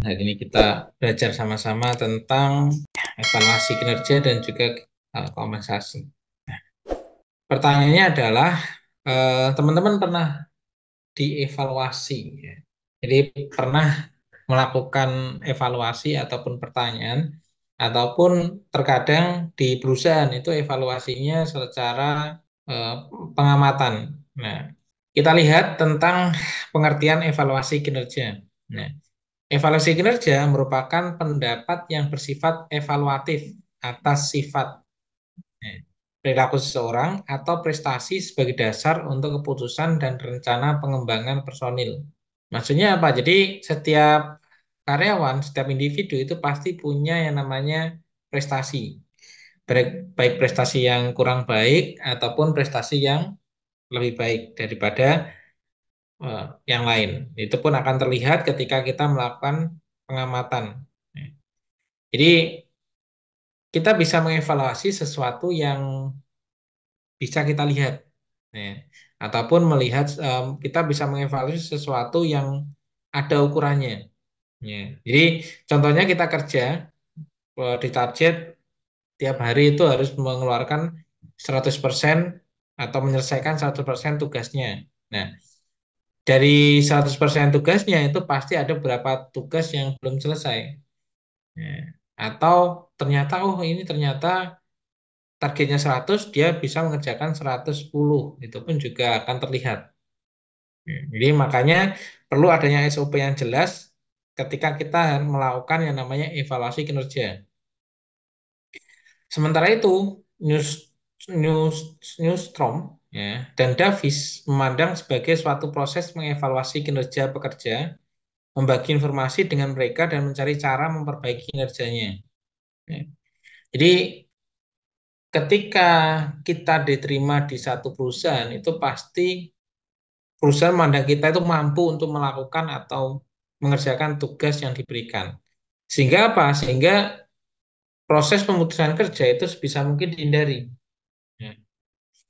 Hari ini kita belajar sama-sama tentang evaluasi kinerja dan juga kompensasi. Pertanyaannya adalah, teman-teman pernah dievaluasi, ya? Jadi pernah melakukan evaluasi ataupun pertanyaan, ataupun terkadang di perusahaan itu evaluasinya secara eh, pengamatan. Nah, kita lihat tentang pengertian evaluasi kinerja. Nah, evaluasi kinerja merupakan pendapat yang bersifat evaluatif atas sifat, ya, perilaku seseorang atau prestasi sebagai dasar untuk keputusan dan rencana pengembangan personil. Maksudnya apa? Jadi setiap karyawan, setiap individu itu pasti punya yang namanya prestasi. Baik prestasi yang kurang baik ataupun prestasi yang lebih baik daripada yang lain. Itu pun akan terlihat ketika kita melakukan pengamatan. Jadi kita bisa mengevaluasi sesuatu yang bisa kita lihat, ya. Ataupun melihat, kita bisa mengevaluasi sesuatu yang ada ukurannya, ya. Jadi contohnya kita kerja, di target tiap hari itu harus mengeluarkan 100% atau menyelesaikan 100% tugasnya. Nah, dari 100% tugasnya itu pasti ada beberapa tugas yang belum selesai. Ya. Atau ternyata, oh ini ternyata targetnya 100, dia bisa mengerjakan 110. Itu pun juga akan terlihat. Ya. Jadi makanya perlu adanya SOP yang jelas ketika kita melakukan yang namanya evaluasi kinerja. Sementara itu, News, News, Newstrom, ya, dan Davis memandang sebagai suatu proses mengevaluasi kinerja pekerja, membagi informasi dengan mereka dan mencari cara memperbaiki kinerjanya. Ya. Jadi ketika kita diterima di satu perusahaan, itu pasti perusahaan memandang kita itu mampu untuk melakukan atau mengerjakan tugas yang diberikan. Sehingga apa? Sehingga proses pemutusan kerja itu sebisa mungkin dihindari. Ya.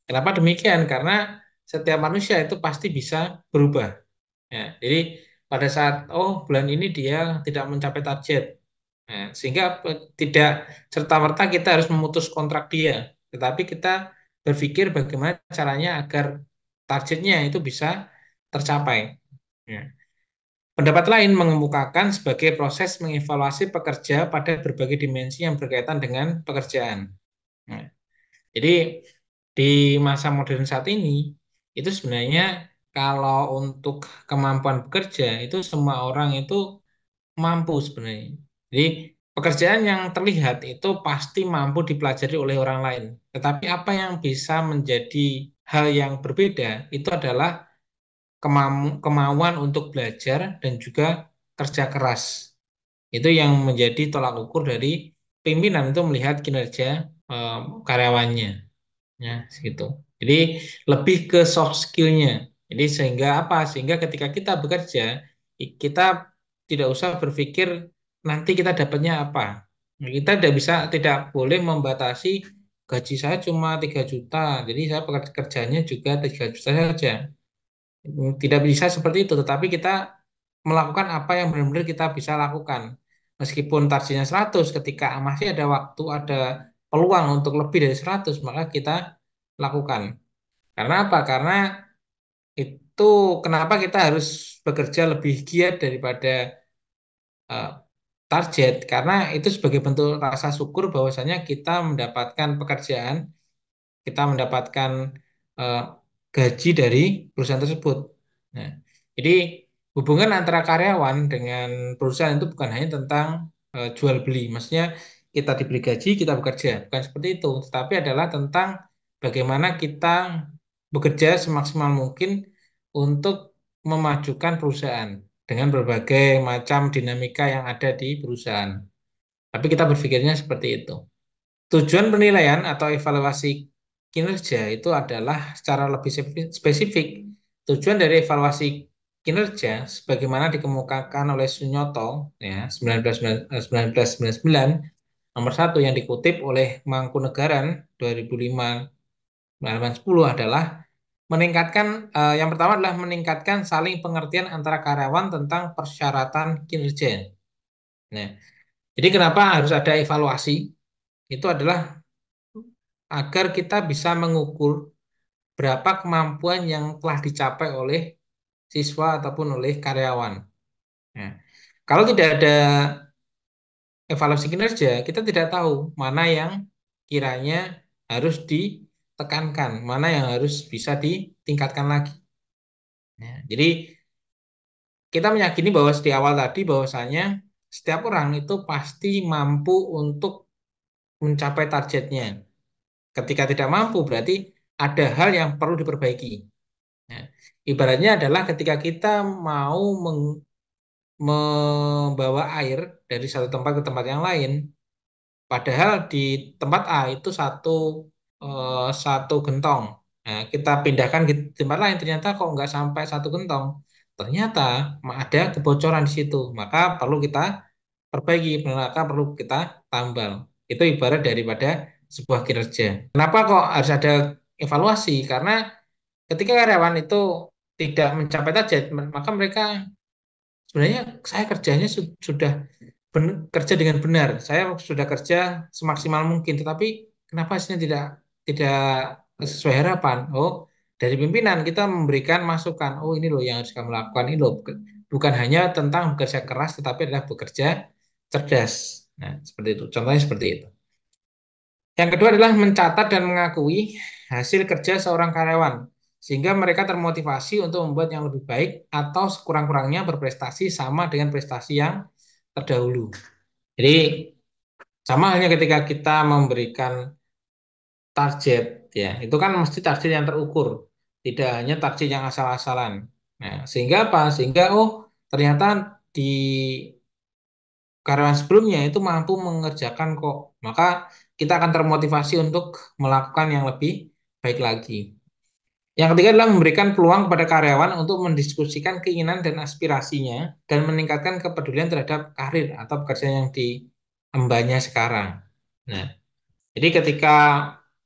Kenapa demikian? Karena setiap manusia itu pasti bisa berubah. Ya. Jadi pada saat, oh bulan ini dia tidak mencapai target, nah, sehingga tidak serta-merta kita harus memutus kontrak dia, tetapi kita berpikir bagaimana caranya agar targetnya itu bisa tercapai. Ya. Pendapat lain mengemukakan sebagai proses mengevaluasi pekerja pada berbagai dimensi yang berkaitan dengan pekerjaan. Nah, jadi di masa modern saat ini itu sebenarnya kalau untuk kemampuan bekerja itu semua orang itu mampu sebenarnya. Jadi pekerjaan yang terlihat itu pasti mampu dipelajari oleh orang lain. Tetapi apa yang bisa menjadi hal yang berbeda itu adalah kemauan untuk belajar dan juga kerja keras. Itu yang menjadi tolak ukur dari pimpinan itu melihat kinerja eh, karyawannya, ya, segitu. Jadi lebih ke soft skill-nya. Jadi sehingga apa? Sehingga ketika kita bekerja, kita tidak usah berpikir nanti kita dapatnya apa. Kita tidak boleh membatasi gaji saya cuma 3 juta. Jadi saya pekerjaannya juga 3 juta saja. Tidak bisa seperti itu, tetapi kita melakukan apa yang benar-benar kita bisa lakukan. Meskipun targetnya 100, ketika masih ada waktu, ada peluang untuk lebih dari 100, maka kita lakukan. Karena apa? Karena itu kenapa kita harus bekerja lebih giat daripada eh, target. Karena itu sebagai bentuk rasa syukur bahwasanya kita mendapatkan pekerjaan, kita mendapatkan eh, gaji dari perusahaan tersebut. Nah, jadi hubungan antara karyawan dengan perusahaan itu bukan hanya tentang jual beli. Maksudnya kita diberi gaji, kita bekerja. Bukan seperti itu. Tetapi adalah tentang bagaimana kita bekerja semaksimal mungkin untuk memajukan perusahaan dengan berbagai macam dinamika yang ada di perusahaan. Tapi kita berpikirnya seperti itu. Tujuan penilaian atau evaluasi kinerja itu adalah secara lebih spesifik. Tujuan dari evaluasi kinerja sebagaimana dikemukakan oleh Sunyoto, ya, 1999, nomor satu yang dikutip oleh Mangkunegaran 2005 halaman 10 adalah meningkatkan, yang pertama adalah meningkatkan saling pengertian antara karyawan tentang persyaratan kinerja. Nah, jadi kenapa harus ada evaluasi? Itu adalah agar kita bisa mengukur berapa kemampuan yang telah dicapai oleh siswa ataupun oleh karyawan. Nah, kalau tidak ada evaluasi kinerja, kita tidak tahu mana yang kiranya harus ditekankan, mana yang harus bisa ditingkatkan lagi. Nah, jadi kita meyakini bahwa di awal tadi bahwasanya setiap orang itu pasti mampu untuk mencapai targetnya. Ketika tidak mampu berarti ada hal yang perlu diperbaiki. Nah, ibaratnya adalah ketika kita mau membawa air dari satu tempat ke tempat yang lain, padahal di tempat A itu satu gentong. Nah, kita pindahkan ke tempat lain, ternyata kok nggak sampai satu gentong. Ternyata ada kebocoran di situ, maka perlu kita perbaiki, maka perlu kita tambal. Itu ibarat daripada sebuah kinerja. Kenapa kok harus ada evaluasi? Karena ketika karyawan itu tidak mencapai target, maka mereka sebenarnya saya kerjanya sudah kerja dengan benar. Saya sudah kerja semaksimal mungkin, tetapi kenapa hasilnya tidak sesuai harapan? Oh, dari pimpinan kita memberikan masukan. Oh, ini loh yang harus kamu lakukan. Ini loh bukan hanya tentang bekerja keras, tetapi adalah bekerja cerdas. Nah, seperti itu. Contohnya seperti itu. Yang kedua adalah mencatat dan mengakui hasil kerja seorang karyawan, sehingga mereka termotivasi untuk membuat yang lebih baik atau sekurang-kurangnya berprestasi sama dengan prestasi yang terdahulu. Jadi sama halnya ketika kita memberikan target, ya itu kan mesti target yang terukur, tidak hanya target yang asal-asalan. Nah, sehingga apa? Sehingga oh ternyata di karyawan sebelumnya itu mampu mengerjakan kok, maka kita akan termotivasi untuk melakukan yang lebih baik lagi. Yang ketiga adalah memberikan peluang kepada karyawan untuk mendiskusikan keinginan dan aspirasinya dan meningkatkan kepedulian terhadap karir atau pekerjaan yang diembannya sekarang. Nah, jadi ketika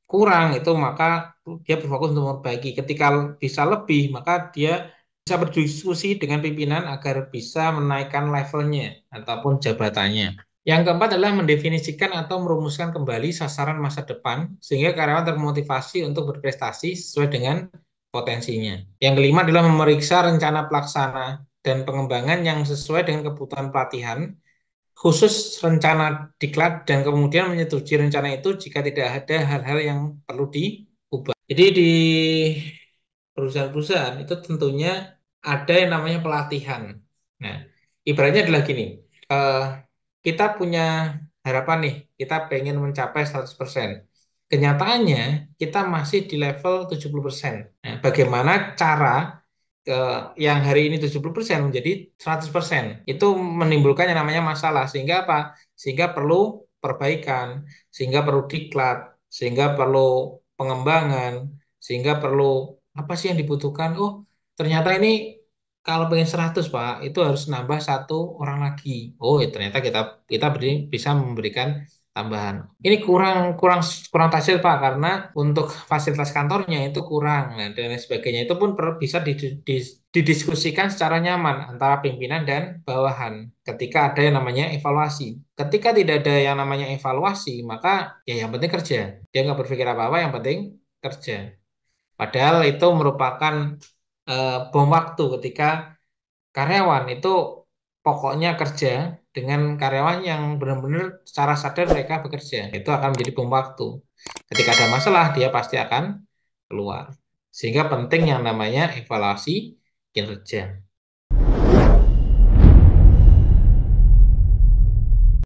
kurang itu maka dia berfokus untuk memperbaiki. Ketika bisa lebih maka dia bisa berdiskusi dengan pimpinan agar bisa menaikkan levelnya ataupun jabatannya. Yang keempat adalah mendefinisikan atau merumuskan kembali sasaran masa depan sehingga karyawan termotivasi untuk berprestasi sesuai dengan potensinya. Yang kelima adalah memeriksa rencana pelaksana dan pengembangan yang sesuai dengan kebutuhan pelatihan, khusus rencana diklat dan kemudian menyetujui rencana itu jika tidak ada hal-hal yang perlu diubah. Jadi di perusahaan-perusahaan itu tentunya ada yang namanya pelatihan. Nah, ibaratnya adalah gini, eh, kita punya harapan nih, kita pengen mencapai 100%. Kenyataannya kita masih di level 70%. Nah, bagaimana cara ke yang hari ini 70% menjadi 100%? Itu menimbulkan yang namanya masalah. Sehingga apa? Sehingga perlu perbaikan, sehingga perlu diklat, sehingga perlu pengembangan, sehingga perlu apa sih yang dibutuhkan? Oh, ternyata ini kalau pengen 100 Pak, itu harus nambah satu orang lagi. Oh, ya, ternyata kita bisa memberikan tambahan. Ini kurang kurang kurang hasil Pak karena untuk fasilitas kantornya itu kurang. Nah, dan lain sebagainya itu pun bisa didiskusikan secara nyaman antara pimpinan dan bawahan ketika ada yang namanya evaluasi. Ketika tidak ada yang namanya evaluasi, maka ya yang penting kerja. Dia nggak berpikir apa-apa, yang penting kerja. Padahal itu merupakan bom waktu ketika karyawan itu pokoknya kerja dengan karyawan yang benar-benar secara sadar mereka bekerja. Itu akan menjadi bom waktu. Ketika ada masalah, dia pasti akan keluar. Sehingga penting yang namanya evaluasi kinerja.